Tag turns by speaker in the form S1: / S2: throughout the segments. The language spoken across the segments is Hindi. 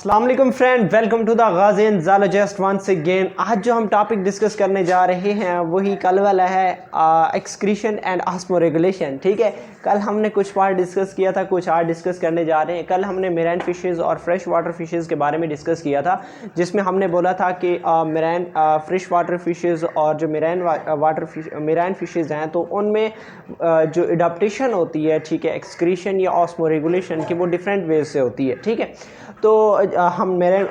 S1: अस्सलाम वालेकुम friend, welcome to the Ghazian zoologist once again. आज जो हम टॉपिक डिस्कस करने जा रहे हैं वही कल वाला है, एक्सक्रीशन एंड ऑस्मोरेगुलेशन। ठीक है, कल हमने कुछ पार्ट डिस्कस किया था, कुछ आज डिस्कस करने जा रहे हैं। कल हमने मेराइन फिशेज़ और फ्रेश वाटर फिशेज़ के बारे में डिस्कस किया था, जिसमें हमने बोला था कि मेराइन फ्रेश वाटर फिशेज़ और जो मेराइन फिशेज़ हैं तो उनमें जो एडाप्टेशन होती है, ठीक है, एक्सक्रीशन या ऑस्मोरेगुलेशन की, वो डिफरेंट वेज से होती है। ठीक है, तो हम मेरे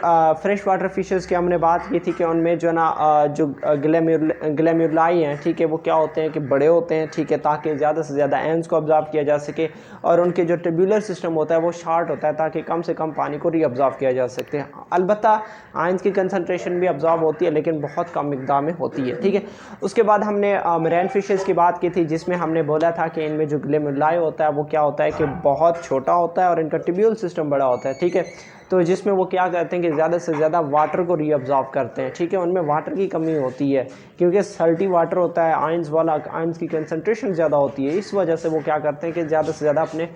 S1: फ्रेश वाटर फिशेस की हमने बात की थी कि उनमें जो ना जो ग्लैम्युलाई हैं, ठीक है, वो क्या होते हैं कि बड़े होते हैं, ठीक है, ताकि ज़्यादा से ज़्यादा एंस को ऑब्जॉर्व किया जा सके, और उनके जो ट्यूबुलर सिस्टम होता है वो शार्ट होता है ताकि कम से कम पानी को रीअब्जॉर्व किया जा सकते हैं। अलबत्ता आयंस की कंसनट्रेशन भी ऑब्जॉर्व होती है, लेकिन बहुत कम मिकदार में होती है। ठीक है, उसके बाद हमने मेराइन फिशेस की बात की थी, जिसमें हमने बोला था कि इनमें जो ग्लैम्युलाई होता है वो क्या होता है कि बहुत छोटा होता है और इनका ट्यूब्यूल सिस्टम बड़ा होता है। ठीक है, तो जिसमें वो क्या करते हैं कि ज़्यादा से ज़्यादा वाटर को रीअब्जॉर्व करते हैं। ठीक है, उनमें वाटर की कमी होती है क्योंकि सल्टी वाटर होता है, आयंस वाला, आयंस की कंसंट्रेशन ज़्यादा होती है, इस वजह से वो क्या करते हैं कि ज़्यादा से ज़्यादा अपने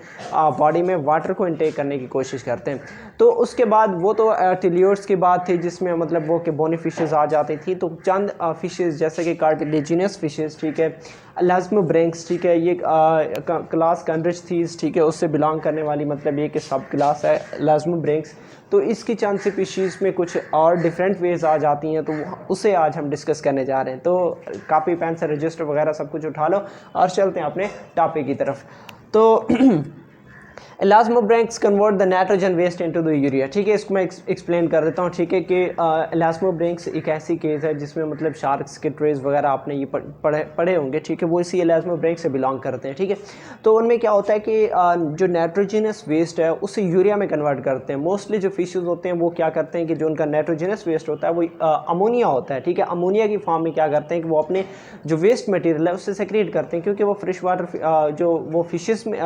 S1: बॉडी में वाटर को इनटेक करने की कोशिश करते हैं। तो उसके बाद वो तो टिलियोट्स की बात थी, जिसमें मतलब वो कि बोनी फिशेज़ आ जाती थी। तो चंद फिशेज़ जैसे कि कार्टिलेजिनस फिशेज़, ठीक है, एलास्मोब्रैंक्स, ठीक है, ये क्लास कंड्रिचथीज, ठीक है, उससे बिलोंग करने वाली, मतलब ये कि सब क्लास है एलास्मोब्रैंक्स। तो इसकी चंद स्पीशीज़ में कुछ और डिफरेंट वेज आ जाती हैं, तो उसे आज हम डिस्कस करने जा रहे हैं। तो कापी पेन से रजिस्टर वगैरह सब कुछ उठा लो और चलते हैं अपने टॉपिक की तरफ। तो elasmobranchs convert the nitrogen waste into the urea. ठीक है, इसको मैं एक्सप्लेन कर देता हूँ। ठीक है, कि एलास्मोब्रैंक्स एक ऐसी केस है जिसमें मतलब शार्क्स के ट्रेस वगैरह आपने ये पढ़े होंगे। ठीक है, वो इसी एलास्मोब्रैंक्स से बिलोंग करते हैं। ठीक है, तो उनमें क्या होता है कि जो नाइट्रोजनस वेस्ट है उसे यूरिया में कन्वर्ट करते हैं। मोस्टली जो फिशेज होते हैं वो क्या करते हैं कि जो उनका नाइट्रोजनस वेस्ट होता है वो अमोनिया होता है। ठीक है, अमोनिया की फॉर्म में क्या करते हैं कि वो अपने जो वेस्ट मटेरियल है उससे सेक्रेट करते हैं, क्योंकि वो फ्रेश वाटर जो वो फिशेस में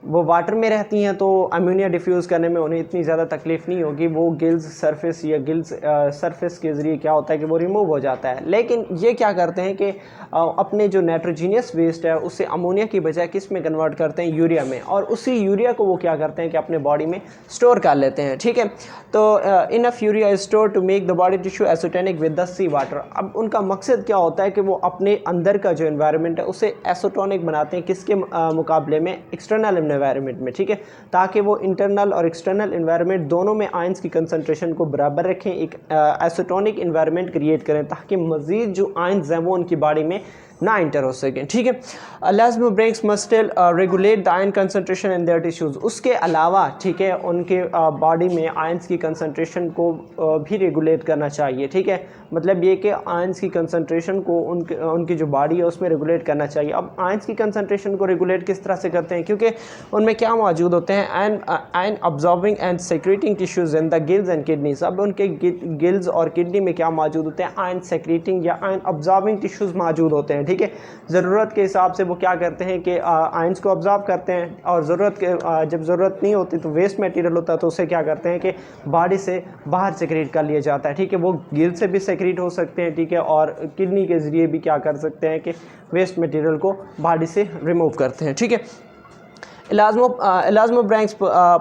S1: वो वाटर में रहती हैं, तो अमोनिया डिफ्यूज़ करने में उन्हें इतनी ज़्यादा तकलीफ़ नहीं होगी। वो गिल्स सरफेस या गिल्स सरफेस के ज़रिए क्या होता है कि वो रिमूव हो जाता है। लेकिन ये क्या करते हैं कि अपने जो नाइट्रोजीनियस वेस्ट है उससे अमोनिया की बजाय किस में कन्वर्ट करते हैं, यूरिया में, और उसी यूरिया को वो क्या करते हैं कि अपने बॉडी में स्टोर कर लेते हैं। ठीक है, तो enough urea is store to make the body tissue isotonic with the sea water. अब उनका मकसद क्या होता है कि वो अपने अंदर का जो एनवायरनमेंट है उसे एसोटोनिक बनाते हैं, किसके मुकाबले में, एक्सटर्नल एनवायरनमेंट में। ठीक है, ताकि वो इंटरनल और एक्सटर्नल एनवायरनमेंट दोनों में आयंस की कंसंट्रेशन को बराबर रखें, एक एसोटोनिक एनवायरनमेंट क्रिएट करें ताकि मज़ीद जो आयंस हैं वो उनकी बॉडी में ना इंटर हो सकें। ठीक है, elasmobranchs must still regulate the ion concentration in their tissues. उसके अलावा, ठीक है, उनके बॉडी में आयंस की कंसंट्रेशन को भी रेगुलेट करना चाहिए। ठीक है, मतलब ये कि आयंस की कंसंट्रेशन को उनकी जो बॉडी है उसमें रेगुलेट करना चाहिए। अब आयंस की कंसंट्रेशन को रेगुलेट किस तरह से करते हैं, क्योंकि उनमें क्या मौजूद होते हैं, ion absorbing and secreting tissues in the gills and kidneys. अब उनके गिल्स और किडनी में क्या मौजूद होते हैं, आयन सेक्रेटिंग या आयन अब्जॉर्बिंग टिश्यूज़ मौजूद होते हैं। ठीक है, ज़रूरत के हिसाब से वो क्या करते हैं कि आयंस को ऑब्जॉर्व करते हैं, और जब ज़रूरत नहीं होती तो वेस्ट मटेरियल होता है तो उसे क्या करते हैं कि बॉडी से बाहर सेक्रेट कर लिया जाता है। ठीक है, वो गिल से भी सेक्रेट हो सकते हैं, ठीक है, और किडनी के ज़रिए भी क्या कर सकते हैं कि वेस्ट मटेरियल को बॉडी से रिमूव करते हैं। ठीक है, elasmobranchs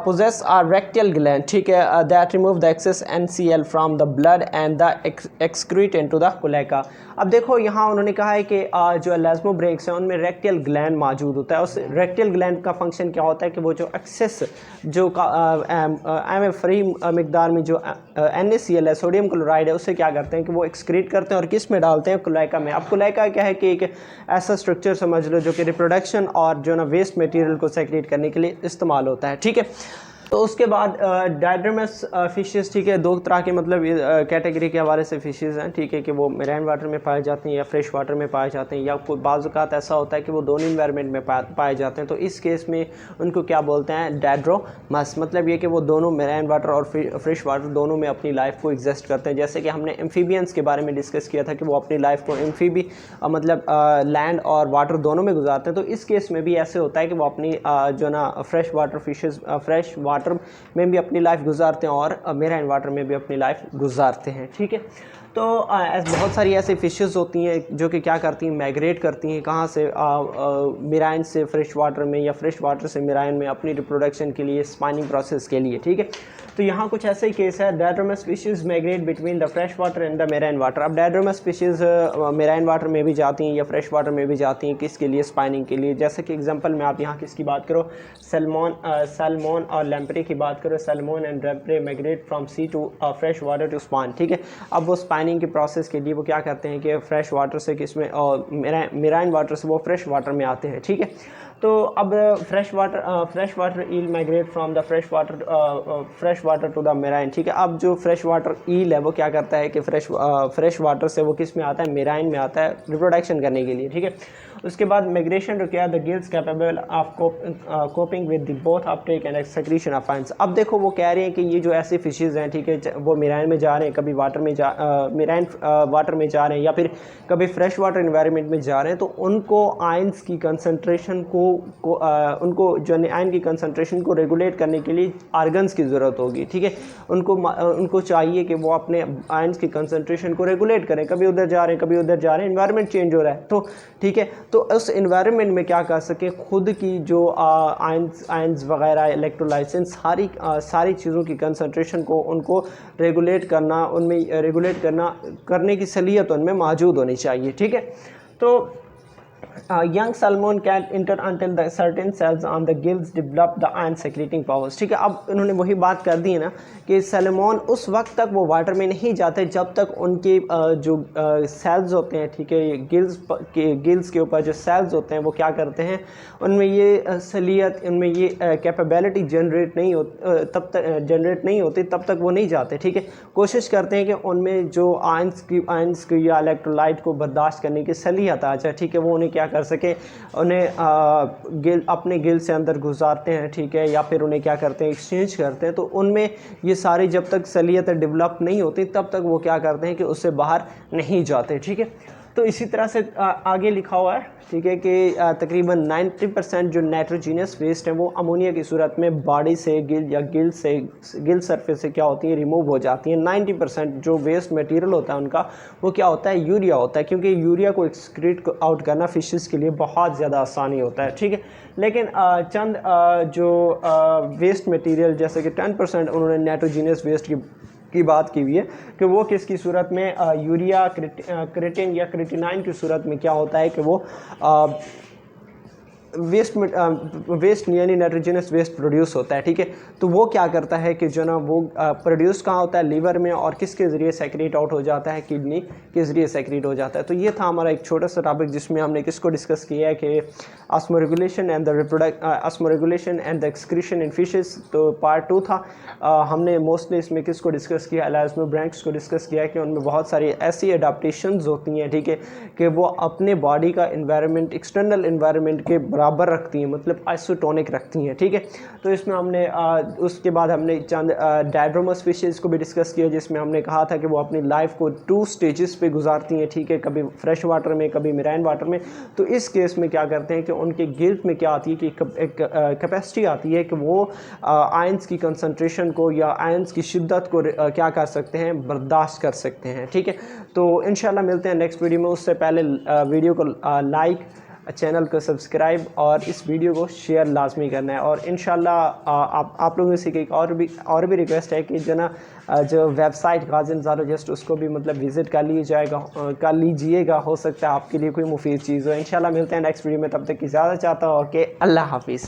S1: possess a rectal gland, ठीक है, that remove the excess NCl from the blood and the excrete into the cloaca। अब देखो यहाँ उन्होंने कहा है कि जो एलास्मोब्रैंक्स हैं उनमें रेक्टियल ग्लैंड मौजूद होता है। उस रेक्टियल ग्लैंड का फंक्शन क्या होता है कि वो जो एक्सेस जो फ्री मिकदार में जो NaCl है, सोडियम क्लोराइड है, उससे क्या करते हैं कि वो एक्सक्रीट करते हैं और किस में डालते हैं, क्लोएका में। अब क्लोएका क्या है कि एक ऐसा स्ट्रक्चर समझ लो जो कि रिप्रोडक्शन और जो ना वेस्ट मटेरियल को सेक्रेट करने के लिए इस्तेमाल होता है। ठीक है, तो उसके बाद डायड्रमस फिशेस, ठीक है, दो तरह के मतलब कैटेगरी के हवाले से फिशेस हैं। ठीक है, कि वो मेराइन वाटर में पाए जाते हैं या फ्रेश वाटर में पाए जाते हैं, या कोई बाज़-औक़ात ऐसा होता है कि वो दोनों इन्वायरमेंट में पाए जाते हैं। तो इस केस में उनको क्या बोलते हैं, डायड्रोमस। मतलब ये कि वो दोनों मेराइन वाटर और फ्रेश वाटर दोनों में अपनी लाइफ को एग्जिस्ट करते हैं। जैसे कि हमने एम्फीबियंस के बारे में डिस्कस किया था कि वो अपनी लाइफ को मतलब लैंड और वाटर दोनों में गुजारते हैं। तो इस केस में भी ऐसे होता है कि वो अपनी जो ना fresh water fishes fresh water में भी अपनी लाइफ गुजारते हैं और मेराइन वाटर में भी अपनी लाइफ गुजारते हैं। ठीक है, तो बहुत सारी ऐसी फ़िशेज़ होती हैं जो कि क्या करती हैं, माइग्रेट करती हैं कहाँ से, मेराइन से फ्रेश वाटर में या फ्रेश वाटर से मेराइन में अपनी रिप्रोडक्शन के लिए, स्पाइनिंग प्रोसेस के लिए, ठीक है। तो यहाँ कुछ ऐसे ही केस है, diadromous fishes migrate between the fresh water and the marine water. अब डायड्रोमस फिशेज़ मेराइन वाटर में भी जाती हैं या फ्रेश वाटर में भी जाती हैं, किसके लिए, स्पाइनिंग के लिए। जैसे कि एग्जांपल में आप यहाँ किसकी बात करो, सैल्मन और लैम्प्रे की बात करो। Salmon and lamprey migrate from sea to fresh water to spawn, ठीक है। अब वो स्पाइनिंग के प्रोसेस के लिए वो क्या करते हैं कि फ्रेश वाटर से किसमें, और मेराइन वाटर से वो फ्रेश वाटर में आते हैं, ठीक है। तो अब fresh water eel migrate from the fresh water to the marine, ठीक है। अब जो फ्रेश वाटर ईल है वो क्या करता है कि फ्रेश वाटर से वो किस में आता है, मेराइन में आता है रिप्रोडक्शन करने के लिए, ठीक है। उसके बाद migration require the gills capable of coping with the both Uptake and excretion of ions. अब देखो वो कह रहे हैं कि ये जो ऐसे फिशेज़ हैं, ठीक है, वो मेराइन में जा रहे हैं, कभी वाटर में मेराइन वाटर में जा रहे हैं या फिर कभी फ्रेश वाटर इन्वायरमेंट में जा रहे हैं, तो उनको आयंस की कंसंट्रेशन उनको जो आयन की कंसंट्रेशन को रेगुलेट करने के लिए आर्गन्स की ज़रूरत होगी, ठीक है। उनको चाहिए कि वो अपने आयंस की कंसंट्रेशन को रेगुलेट करें, कभी उधर जा रहे हैं कभी उधर जा रहे हैं, इन्वायरमेंट चेंज हो रहा है, तो ठीक है। तो उस इन्वायरमेंट में क्या कर सके, खुद की जो आयंस वगैरह, इलेक्ट्रोलाइट्स, सारी चीज़ों की कंसंट्रेशन को उनको रेगुलेट करना, उनमें रेगुलेट करने की सलीयत उनमें मौजूद होनी चाहिए, ठीक है। तो young salmon can enter until the certain cells on the gills develop the iron secreting powers, ठीक है। अब इन्होंने वही बात कर दी है ना कि सैल्मन उस वक्त तक वो वाटर में नहीं जाते जब तक उनके जो सेल्स होते हैं, ठीक है, गिल्स के ऊपर जो सेल्स होते हैं वो क्या करते हैं, उनमें ये सलीयत, उनमें ये कैपेबिलिटी जनरेट नहीं होती तब तक वो नहीं जाते, ठीक है। कोशिश करते हैं कि उनमें जो आयंस की या इलेक्ट्रोलाइट को बर्दाश्त करने की सलीयत आ जाए, ठीक है, वो उन्हें क्या कर सके, उन्हें अपने गिल से अंदर गुजारते हैं, ठीक है, या फिर उन्हें क्या करते हैं, एक्सचेंज करते हैं। तो उनमें ये सारी जब तक सलीयत डेवलप नहीं होती तब तक वो क्या करते हैं कि उससे बाहर नहीं जाते, ठीक है। तो इसी तरह से आगे लिखा हुआ है, ठीक है, कि तकरीबन 90% जो नाइट्रोजीनियस वेस्ट है वो अमोनिया की सूरत में बॉडी से गिल सरफेस से क्या होती है, रिमूव हो जाती है। 90% जो वेस्ट मटेरियल होता है उनका वो क्या होता है, यूरिया होता है, क्योंकि यूरिया को एक्सक्रीट आउट करना फिशेस के लिए बहुत ज़्यादा आसानी होता है, ठीक है। लेकिन चंद जो वेस्ट मटेरियल जैसे कि 10% उन्होंने नाइट्रोजीनियस वेस्ट की बात की हुई है कि वो किसकी सूरत में, यूरिया, क्रेटिन या क्रेटिनाइन की सूरत में क्या होता है कि वो वेस्ट यानी नाइट्रोजनस वेस्ट प्रोड्यूस होता है, ठीक है। तो वो क्या करता है कि जो ना वो प्रोड्यूस कहाँ होता है, लीवर में, और किसके ज़रिए सेक्रेट आउट हो जाता है, किडनी के ज़रिए सेक्रेट हो जाता है। तो ये था हमारा एक छोटा सा टॉपिक जिसमें हमने किसको डिस्कस किया है कि osmoregulation and the excretion in fishes. तो पार्ट 2 था। हमने मोस्टली इसमें किसको डिस्कस किया, एलास्मोब्रैंक्स को डिस्कस किया है कि उनमें बहुत सारी ऐसी एडाप्टेशंस होती हैं, ठीक है, कि वो अपने बॉडी का इन्वायरमेंट एक्सटर्नल इन्वायरमेंट के बराबर रखती हैं, मतलब आइसोटोनिक रखती हैं, ठीक है। तो इसमें हमने उसके बाद हमने चंद डायड्रोमस फिशेस को भी डिस्कस किया जिसमें हमने कहा था कि वो अपनी लाइफ को 2 स्टेजेस पे गुजारती हैं, ठीक है, कभी फ्रेश वाटर में कभी मेराइन वाटर में। तो इस केस में क्या करते हैं कि उनके गिल्ट में क्या आती है कि एक कैपेसिटी आती है कि वो आयंस की कंसंट्रेशन को या आयंस की शिद्दत को क्या कर सकते हैं, बर्दाश्त कर सकते हैं, ठीक है। तो इंशाल्लाह मिलते हैं नेक्स्ट वीडियो में। उससे पहले वीडियो को लाइक, चैनल को सब्सक्राइब और इस वीडियो को शेयर लाजमी करना है। और इंशाल्लाह आप लोगों से एक और भी रिक्वेस्ट है कि जो वेबसाइट गाज़ी एंथ्रोपोलॉजिस्ट उसको भी मतलब विज़िट कर लीजिएगा, हो सकता है आपके लिए कोई मुफीद चीज़ हो। इंशाल्लाह मिलते हैं नेक्स्ट वीडियो में, तब तक की इजाज़त चाहता हूँ। ओके, अल्लाह हाफिज़।